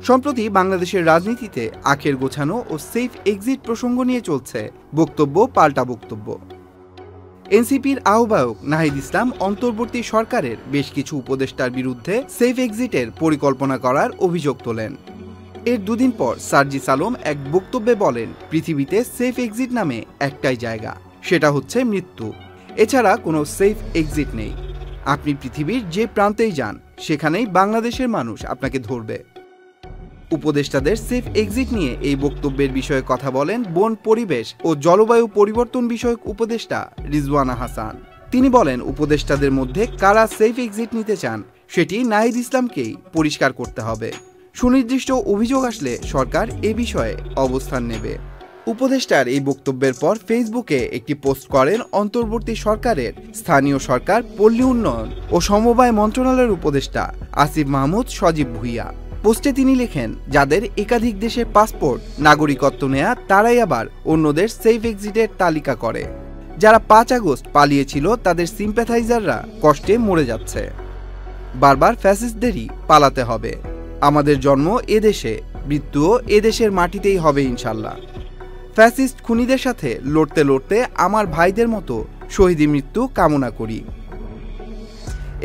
সম্প্রতি বাংলাদেশের রাজনীতিতে আখের গোছানো ও সেফ এক্সিট প্রসঙ্গ নিয়ে চলছে বক্তব্য পাল্টা বক্তব্য। এনসিপির আহ্বায়ক নাহিদ ইসলাম অন্তর্বর্তী সরকারের বেশ কিছু উপদেষ্টার বিরুদ্ধে সেফ এক্সিটের পরিকল্পনা করার অভিযোগ তোলেন। এর দুদিন পর সার্জিস আলম এক বক্তব্যে বলেন, পৃথিবীতে সেফ এক্সিট নামে একটাই জায়গা, সেটা হচ্ছে মৃত্যু। এছাড়া কোনো সেফ এক্সিট নেই। আপনি পৃথিবীর যে প্রান্তেই যান, সেখানেই বাংলাদেশের মানুষ আপনাকে ধরবে। উপদেষ্টাদের সেফ এক্সিট নিয়ে এই বক্তব্যের বিষয়ে কথা বলেন বন, পরিবেশ ও জলবায়ু পরিবর্তন বিষয়ক উপদেষ্টা রিজওয়ানা হাসান। তিনি বলেন, উপদেষ্টাদের মধ্যে কারা সেফ এক্সিট নিতে চান সেটি নাহিদ ইসলামকেই পরিষ্কার করতে হবে। সুনির্দিষ্ট অভিযোগ আসলে সরকার এ বিষয়ে অবস্থান নেবে। উপদেষ্টার এই বক্তব্যের পর ফেসবুকে একটি পোস্ট করেন অন্তর্বর্তী সরকারের স্থানীয় সরকার, পল্লী উন্নয়ন ও সমবায় মন্ত্রণালয়ের উপদেষ্টা আসিফ মাহমুদ সজীব ভুইয়া। পোস্টে তিনি লেখেন, যাদের একাধিক দেশের পাসপোর্ট, নাগরিকত্ব নেয়া, তারাই আবার অন্যদের সেফ এক্সিটের তালিকা করে। যারা 5 আগস্ট পালিয়েছিল, তাদের সিম্প্যাথাইজাররা কষ্টে মরে যাচ্ছে। বারবার ফ্যাসিস্টদেরই পালাতে হবে। আমাদের জন্ম এদেশে, মৃত্যুও এদেশের মাটিতেই হবে ইনশাল্লাহ। ফ্যাসিস্ট খুনিদের সাথে লড়তে লড়তে আমার ভাইদের মতো শহীদি মৃত্যু কামনা করি।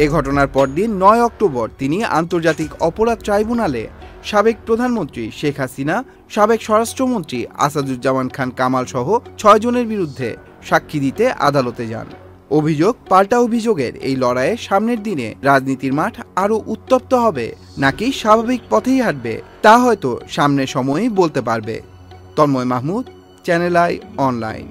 এ ঘটনার পরদিন 9 অক্টোবর তিনি আন্তর্জাতিক অপরাধ ট্রাইব্যুনালে সাবেক প্রধানমন্ত্রী শেখ হাসিনা, সাবেক স্বরাষ্ট্রমন্ত্রী আসাদুজ্জামান খান কামাল সহ 6 জনের বিরুদ্ধে সাক্ষী দিতে আদালতে যান। অভিযোগ পাল্টা অভিযোগের এই লড়াইয়ে সামনের দিনে রাজনীতির মাঠ আরও উত্তপ্ত হবে নাকি স্বাভাবিক পথেই হাঁটবে, তা হয়তো সামনের সময়ই বলতে পারবে। Tanmoy Mahmud, channel I online.